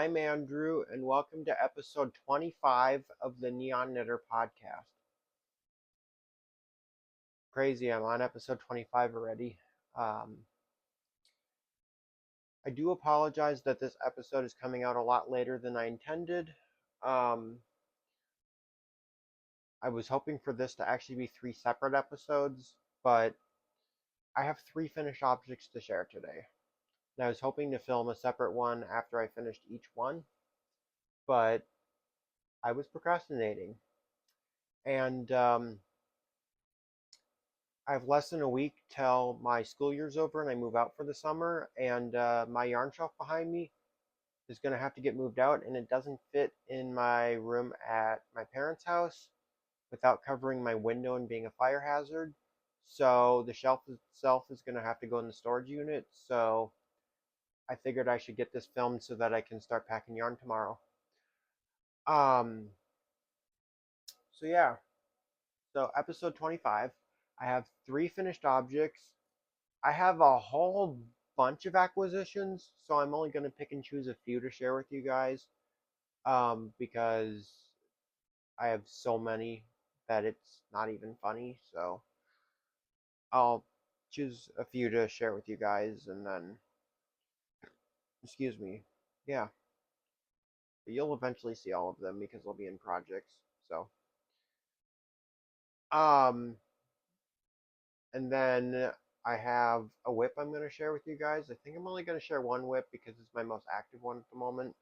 I'm Andrew, and welcome to episode 25 of the Neon Knitter podcast. Crazy, I'm on episode 25 already. Um, I do apologize that this episode is coming out a lot later than I intended. Um, I was hoping for this to actually be three separate episodes, but I have three finished objects to share today. And I was hoping to film a separate one after I finished each one, but I was procrastinating. And I have less than a week till my school year's over and I move out for the summer, and my yarn shelf behind me is going to have to get moved out, and it doesn't fit in my room at my parents' house without covering my window and being a fire hazard. So the shelf itself is going to have to go in the storage unit. So I figured I should get this filmed so that I can start packing yarn tomorrow. Um, so yeah, so episode 25. I have three finished objects. I have a whole bunch of acquisitions, so I'm only going to pick and choose a few to share with you guys, because I have so many that it's not even funny. So I'll choose a few to share with you guys, and then, excuse me, yeah, you'll eventually see all of them because they'll be in projects. So, um, and then I have a whip I'm going to share with you guys. I think I'm only going to share one whip because it's my most active one at the moment.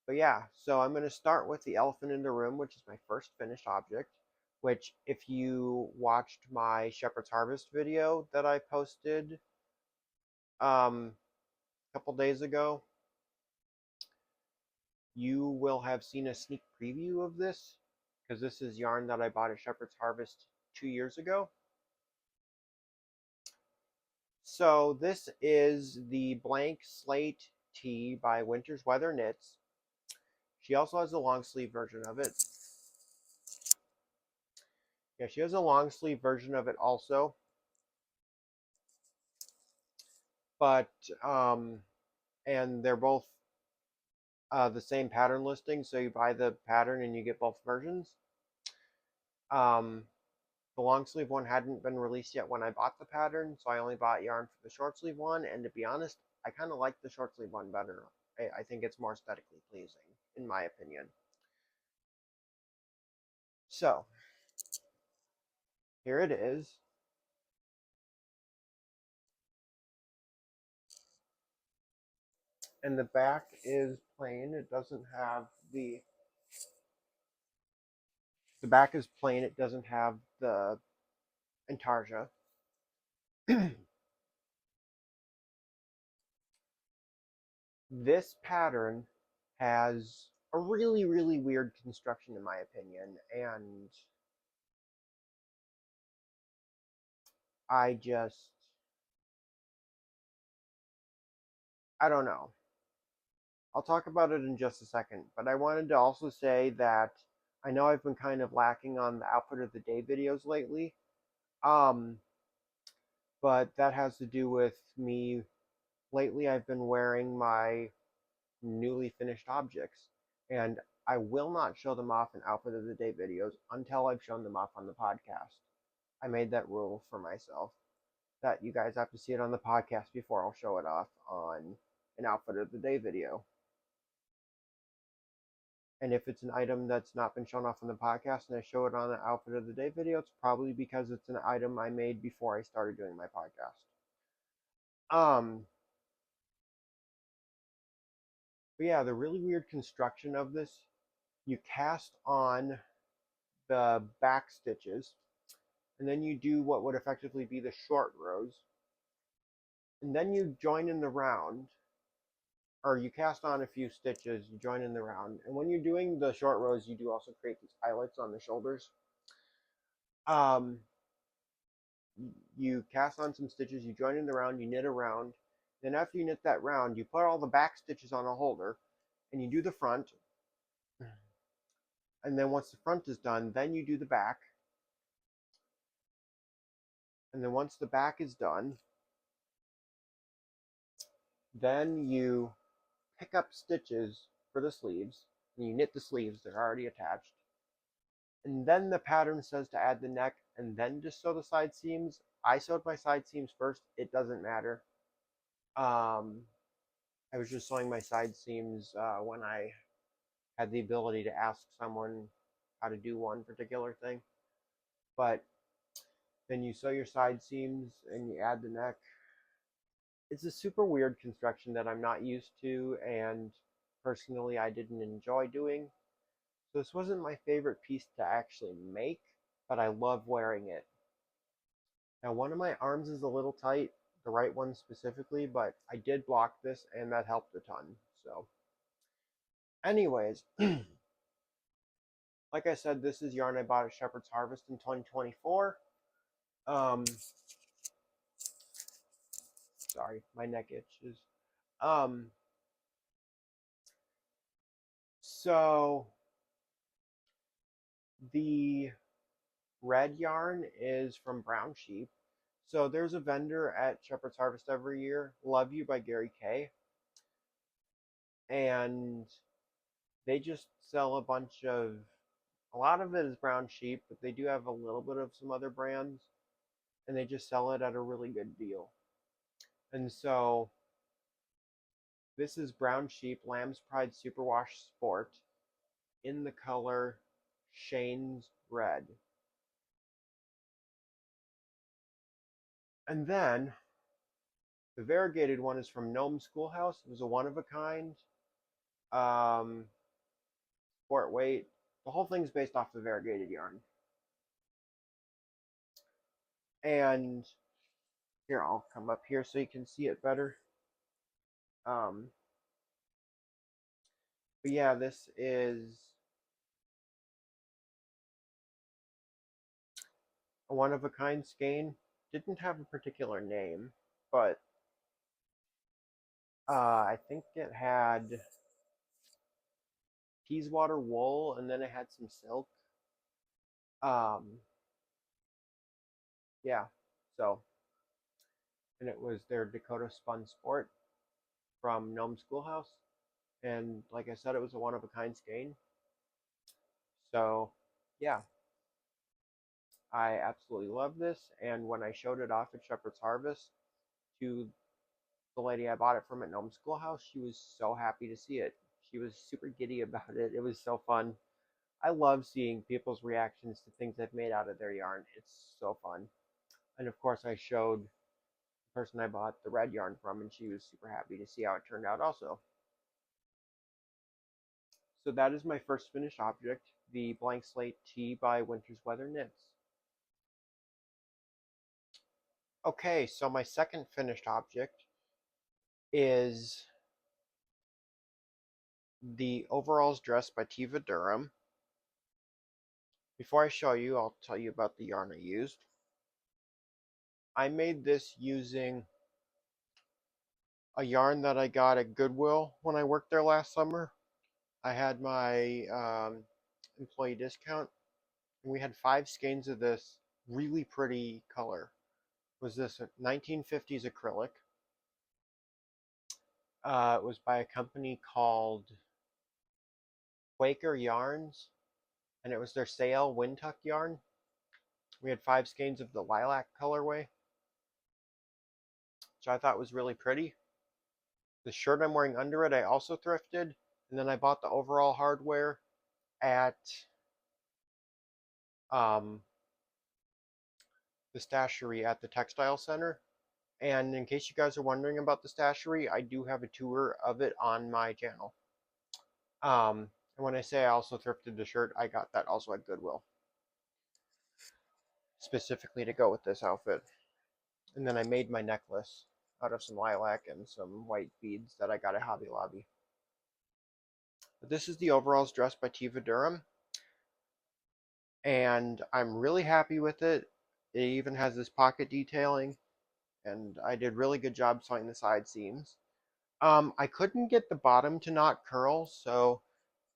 But yeah, so I'm going to start with the elephant in the room, which is my first finished object, which if you watched my Shepherd's Harvest video that I posted a couple days ago, you will have seen a sneak preview of this, because this is yarn that I bought at Shepherd's Harvest 2 years ago. So this is the Blank Slate Tee by Winter's Weather Knits. She also has a long sleeve version of it. Yeah, she has a long sleeve version of it also. But and they're both the same pattern listing, so you buy the pattern and you get both versions. Um, the long sleeve one hadn't been released yet when I bought the pattern, so I only bought yarn for the short sleeve one. And to be honest, I kind of like the short sleeve one better. I think it's more aesthetically pleasing, in my opinion. So here it is. And the back is plain. It doesn't have the back is plain. It doesn't have the intarsia. This pattern has a really, really weird construction, in my opinion, and I just, I don't know. I'll talk about it in just a second, but I wanted to also say that I know I've been kind of lacking on the outfit of the day videos lately, um, but that has to do with me. Lately, I've been wearing my newly finished objects, and I will not show them off in outfit of the day videos until I've shown them off on the podcast. I made that rule for myself that you guys have to see it on the podcast before I'll show it off on an outfit of the day video. And if it's an item that's not been shown off on the podcast and I show it on the outfit of the day video, it's probably because it's an item I made before I started doing my podcast. But yeah, the really weird construction of this, you cast on the back stitches, and then you do what would effectively be the short rows, and then you join in the round, or you cast on a few stitches, you join in the round, and when you're doing the short rows, you do also create these eyelets on the shoulders. Um, you cast on some stitches, you join in the round, you knit a round. Then after you knit that round, you put all the back stitches on a holder, and you do the front. And then once the front is done, then you do the back. And then once the back is done, Then you pick up stitches for the sleeves, and you knit the sleeves, they're already attached. And then the pattern says to add the neck and then just sew the side seams. I sewed my side seams first, it doesn't matter. I was just sewing my side seams when I had the ability to ask someone how to do one particular thing. But then you sew your side seams and you add the neck. It's a super weird construction that I'm not used to, and personally I didn't enjoy doing. So this wasn't my favorite piece to actually make, but I love wearing it. Now one of my arms is a little tight, the right one specifically, but I did block this and that helped a ton. So anyways, like I said, this is yarn I bought at Shepherd's Harvest in 2024. Sorry, my neck itches. Um, so the red yarn is from Brown Sheep. So there's a vendor at Shepherd's Harvest every year, Love You by Gary Kay, and they just sell a lot of it is Brown Sheep, but they do have a little bit of some other brands, and they just sell it at a really good deal. And so this is Brown Sheep Lamb's Pride Superwash Sport in the color Shane's Red. And then the variegated one is from Gnome Schoolhouse. It was a one of a kind. Um, Sport weight. The whole thing's based off the variegated yarn. And here, I'll come up here so you can see it better. Um, but yeah, this is a one of a kind skein. Didn't have a particular name, but I think it had Teeswater wool, and then it had some silk. Yeah, so, and it was their Dakota Spun Sport from Gnome Schoolhouse. And like I said, it was a one of a kind skein. So, yeah, I absolutely love this. And when I showed it off at Shepherd's Harvest to the lady I bought it from at Gnome Schoolhouse, she was so happy to see it. She was super giddy about it. It was so fun. I love seeing people's reactions to things I've made out of their yarn. It's so fun. And of course, I showed the person I bought the red yarn from, and she was super happy to see how it turned out also. So that is my first finished object, the Blank Slate Tee by Winter's Weather Knits. Okay, so my second finished object is the Overalls Dress by Tiva Durham. Before I show you, I'll tell you about the yarn I used. I made this using a yarn that I got at Goodwill when I worked there last summer. I had my employee discount, and we had 5 skeins of this really pretty color. It was this 1950s acrylic. It was by a company called Quaker Yarns, and it was their Sail Windtuck yarn. We had 5 skeins of the lilac colorway, which I thought was really pretty. The shirt I'm wearing under it, I also thrifted, and then I bought the overall hardware at um, the stashery at the textile center. And in case you guys are wondering about the stashery, I do have a tour of it on my channel. And when I say I also thrifted the shirt, I got that also at Goodwill, specifically to go with this outfit. And then I made my necklace out of some lilac and some white beads that I got at Hobby Lobby. But this is the Overalls Dress by Tiva Durham, and I'm really happy with it. It even has this pocket detailing, and I did really good job sewing the side seams. I couldn't get the bottom to not curl, so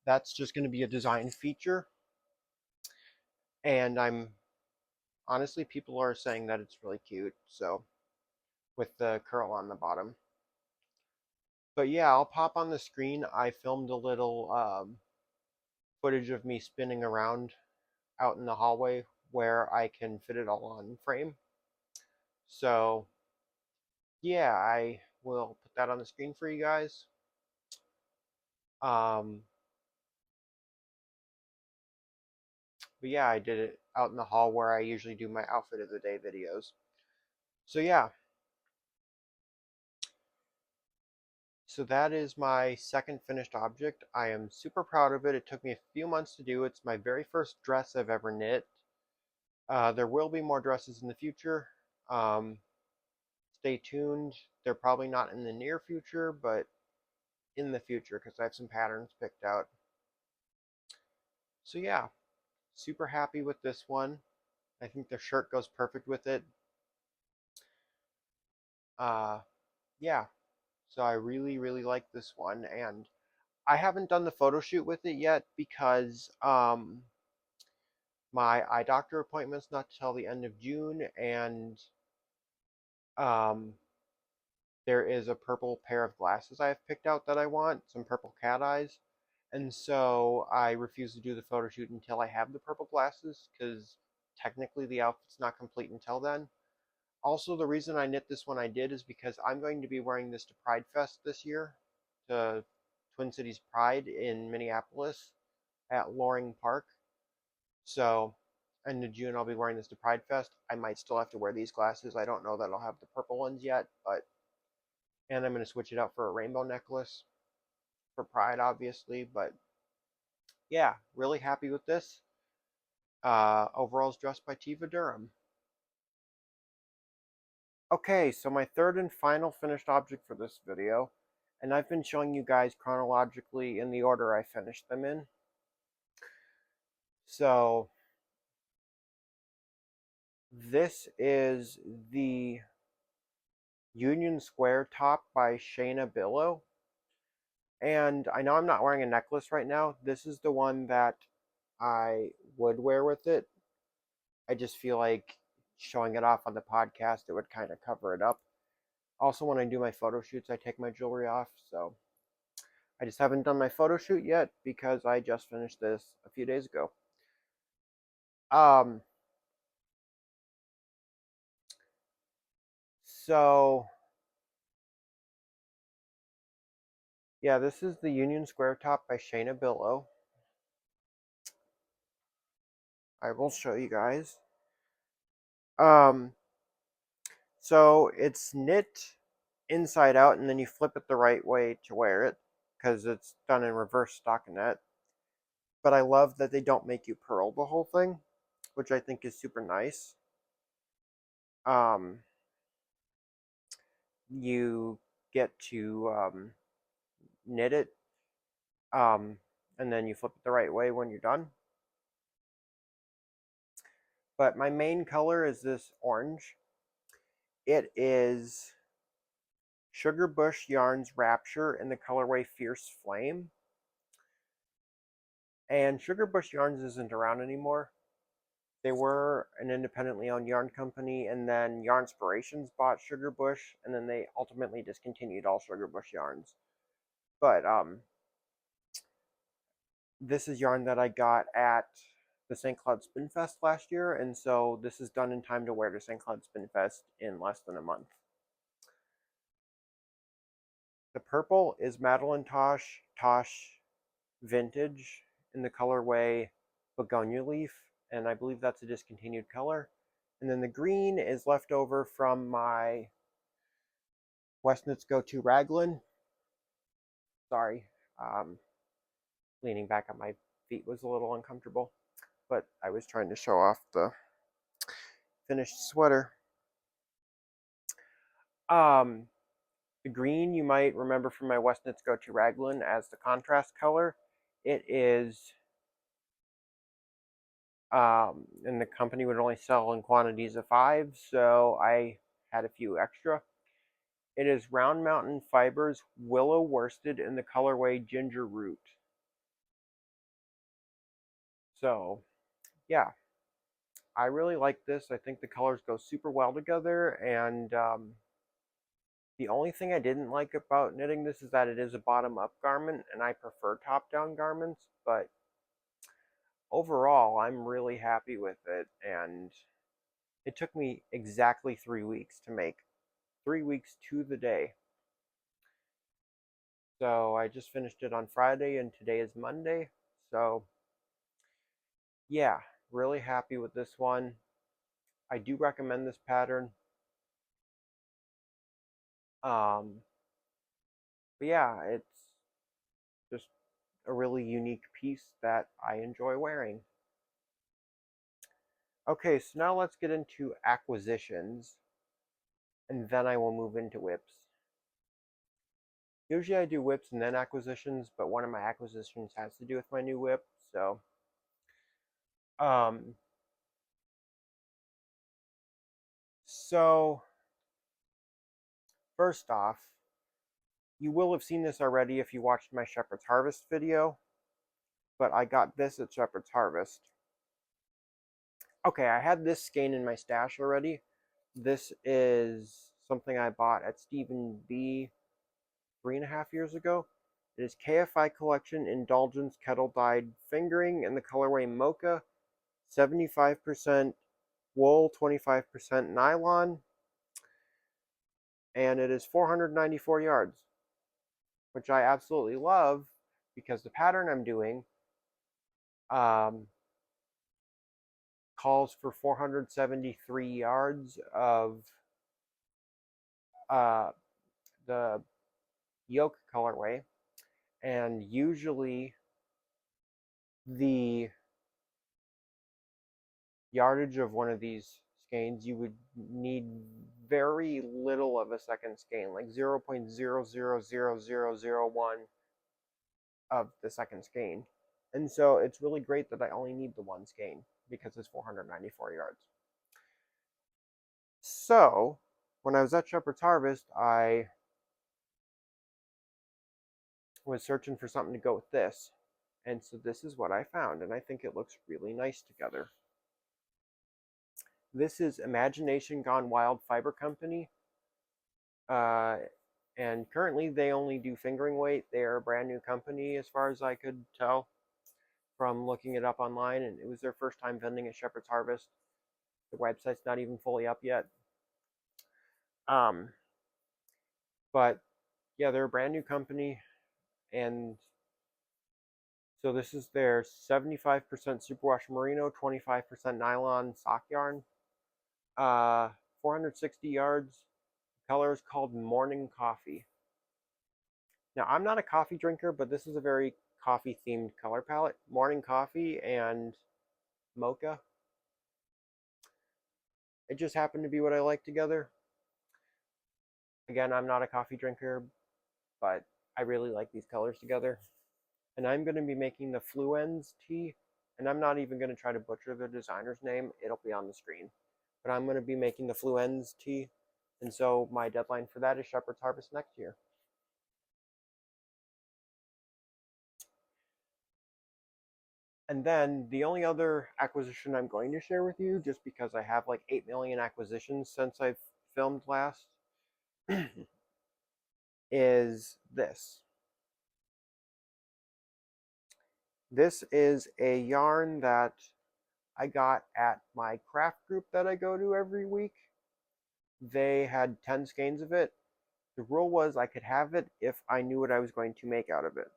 that's just going to be a design feature. And I'm honestly, people are saying that it's really cute, so with the curl on the bottom. But yeah, I'll pop on the screen. I filmed a little footage of me spinning around out in the hallway where I can fit it all on frame. So yeah, I will put that on the screen for you guys. Um, but yeah, I did it out in the hall where I usually do my outfit of the day videos. So yeah, so that is my second finished object. I am super proud of it. It took me a few months to do. It's my very first dress I've ever knit. There will be more dresses in the future. Um, Stay tuned. They're probably not in the near future, but in the future because I have some patterns picked out. So yeah, super happy with this one. I think the shirt goes perfect with it. Uh, yeah, so I really, really like this one, and I haven't done the photo shoot with it yet because my eye doctor appointment's not till the end of June, and um, there is a purple pair of glasses I have picked out that I want, some purple cat eyes, and so I refuse to do the photo shoot until I have the purple glasses because technically the outfit's not complete until then. Also, the reason I knit this one I did is because I'm going to be wearing this to Pride Fest this year, to Twin Cities Pride in Minneapolis at Loring Park. So, end of June, I'll be wearing this to Pride Fest. I might still have to wear these glasses. I don't know that I'll have the purple ones yet, but and I'm going to switch it out for a rainbow necklace for Pride, obviously. But yeah, really happy with this. Overalls dressed by Tiva Durham. Okay, so my third and final finished object for this video, and I've been showing you guys chronologically in the order I finished them in. So this is the Union Square top by Shayna Billow. And I know I'm not wearing a necklace right now. This is the one that I would wear with it. I just feel like showing it off on the podcast, it would kind of cover it up. Also, when I do my photo shoots, I take my jewelry off. So I just haven't done my photo shoot yet because I just finished this a few days ago. Um, so yeah, this is the Union Square top by Shayna Billow. I will show you guys. Um, so it's knit inside out, and then you flip it the right way to wear it because it's done in reverse stockinette. But I love that they don't make you purl the whole thing, which I think is super nice. Um, you get to knit it, and then you flip it the right way when you're done. But my main color is this orange. It is Sugar Bush Yarns Rapture in the colorway Fierce Flame. And Sugar Bush Yarns isn't around anymore. They were an independently owned yarn company, and then Yarnspirations bought Sugar Bush, and then they ultimately discontinued all Sugar Bush yarns. But this is yarn that I got at the St. Cloud Spin Fest last year, and so this is done in time to wear to St. Cloud Spin Fest in less than a month. The purple is Madeline Tosh Vintage in the colorway Begonia Leaf, and I believe that's a discontinued color. And then the green is left over from my West Knits Go To Raglan. Sorry, leaning back on my feet was a little uncomfortable, but I was trying to show off the finished sweater. The green you might remember from my West Knits Go To Raglan as the contrast color. It is, and the company would only sell in quantities of 5, so I had a few extra. It is Round Mountain Fibers Willow Worsted in the colorway Ginger Root. So, yeah, I really like this. I think the colors go super well together, and The only thing I didn't like about knitting this is that it is a bottom-up garment, and I prefer top-down garments, but overall, I'm really happy with it, and it took me exactly 3 weeks to make. 3 weeks to the day. So I just finished it on Friday, and today is Monday. So yeah, really happy with this one. I do recommend this pattern. Um, but yeah, it's just a really unique piece that I enjoy wearing. Okay, so now let's get into acquisitions, and then I will move into whips. Usually I do whips and then acquisitions, but one of my acquisitions has to do with my new whip, so um so first off, you will have seen this already if you watched my Shepherd's Harvest video, but I got this at Shepherd's Harvest. Okay, I had this skein in my stash already. This is something I bought at Stephen B 3.5 years ago. It is KFI Collection Indulgence Kettle Dyed Fingering in the colorway Mocha, 75% wool, 25% nylon, and it is 494 yards, which I absolutely love because the pattern I'm doing um, calls for 473 yards of uh, the yoke colorway, and usually the yardage of one of these skeins, you would need very little of a second skein, like 0.000001 of the second skein. And so it's really great that I only need the one skein because it's 494 yards. So when I was at Shepherd's Harvest, I was searching for something to go with this. And so this is what I found, and I think it looks really nice together. This is Imagination Gone Wild Fiber Company. And currently they only do fingering weight. They're a brand new company as far as I could tell from looking it up online, and it was their first time vending at Shepherd's Harvest. The website's not even fully up yet. Um, but yeah, they're a brand new company, and so this is their 75% superwash merino, 25% nylon sock yarn, 460 yards. The color is called Morning Coffee. Now, I'm not a coffee drinker, but this is a very coffee themed color palette. Morning Coffee and Mocha. It just happened to be what I like together. Again, I'm not a coffee drinker, but I really like these colors together. And I'm going to be making the Fluens tee, and I'm not even going to try to butcher the designer's name. It'll be on the screen. But I'm going to be making the Fluens tee, and so my deadline for that is Shepherd's Harvest next year. And then the only other acquisition I'm going to share with you, just because I have like 8 million acquisitions since I've filmed last, is this. This is a yarn that I got at my craft group that I go to every week. They had 10 skeins of it. The rule was I could have it if I knew what I was going to make out of it,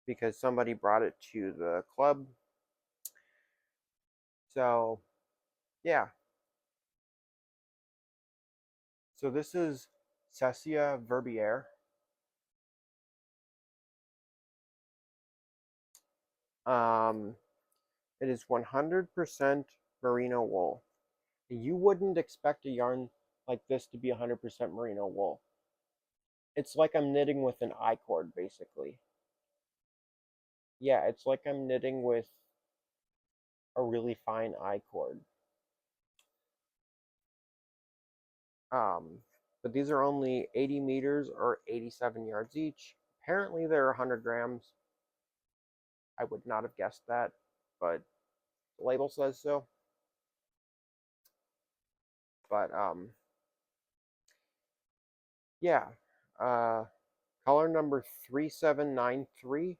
because somebody brought it to the club. So, yeah. So this is Cessia Verbier. It is 100% merino wool. You wouldn't expect a yarn like this to be 100% merino wool. It's like I'm knitting with an I-cord, basically. Yeah, it's like I'm knitting with a really fine I-cord. But these are only 80 meters or 87 yards each. Apparently they're 100 grams. I would not have guessed that, but the label says so. But yeah, uh, color number 3793.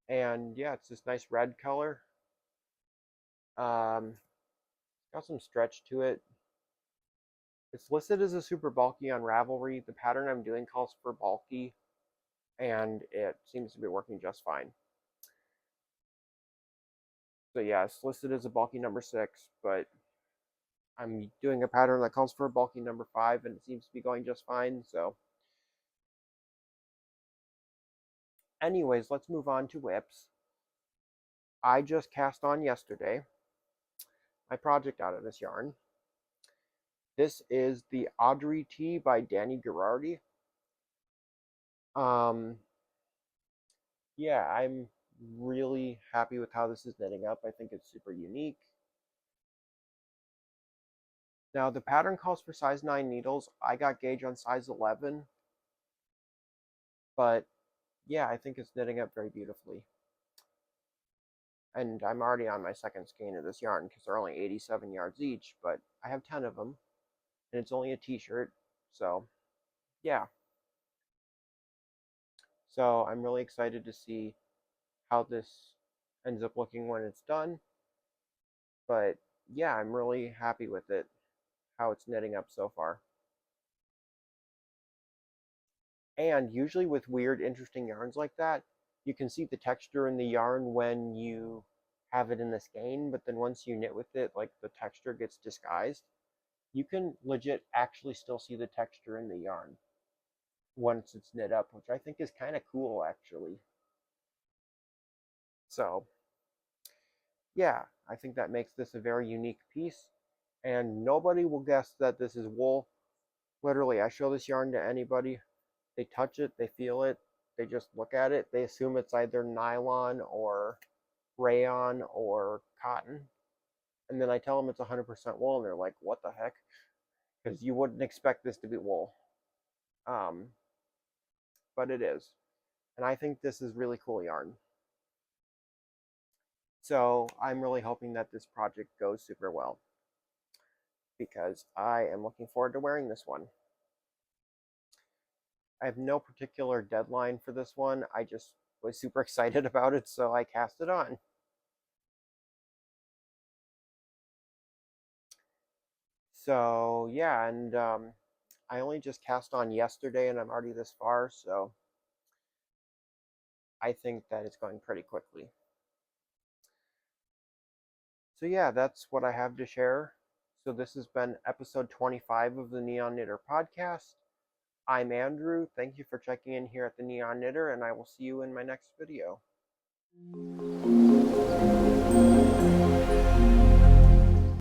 And yeah, it's this nice red color. Got some stretch to it. It's listed as a super bulky on Ravelry. The pattern I'm doing calls for bulky, and it seems to be working just fine. So yeah, it's listed as a bulky number 6, but I'm doing a pattern that calls for a bulky number 5, and it seems to be going just fine. So anyways, let's move on to whips. I just cast on yesterday my project out of this yarn. This is the Audrey Tea by Danny Girardi. Yeah, I'm really happy with how this is knitting up. I think it's super unique. Now, the pattern calls for size 9 needles. I got gauge on size 11, but yeah, I think it's knitting up very beautifully. And I'm already on my second skein of this yarn because they're only 87 yards each, but I have 10 of them, and it's only a t-shirt, so yeah. So I'm really excited to see how this ends up looking when it's done. But yeah, I'm really happy with it, how it's knitting up so far. And usually with weird, interesting yarns like that, you can see the texture in the yarn when you have it in the skein, but then once you knit with it, like the texture gets disguised. You can legit actually still see the texture in the yarn once it's knit up, which I think is kind of cool actually. So yeah, I think that makes this a very unique piece, and nobody will guess that this is wool. Literally, I show this yarn to anybody, they touch it, they feel it, they just look at it, they assume it's either nylon or rayon or cotton. And then I tell them it's 100% wool, and they're like, what the heck? Because you wouldn't expect this to be wool. Um, but it is. And I think this is really cool yarn. So I'm really hoping that this project goes super well, because I am looking forward to wearing this one. I have no particular deadline for this one. I just was super excited about it, so I cast it on. So yeah, and I only just cast on yesterday, and I'm already this far, so I think that it's going pretty quickly. So yeah, that's what I have to share. So this has been episode 25 of the Neon Knitter podcast. I'm Andrew. Thank you for checking in here at the Neon Knitter, and I will see you in my next video.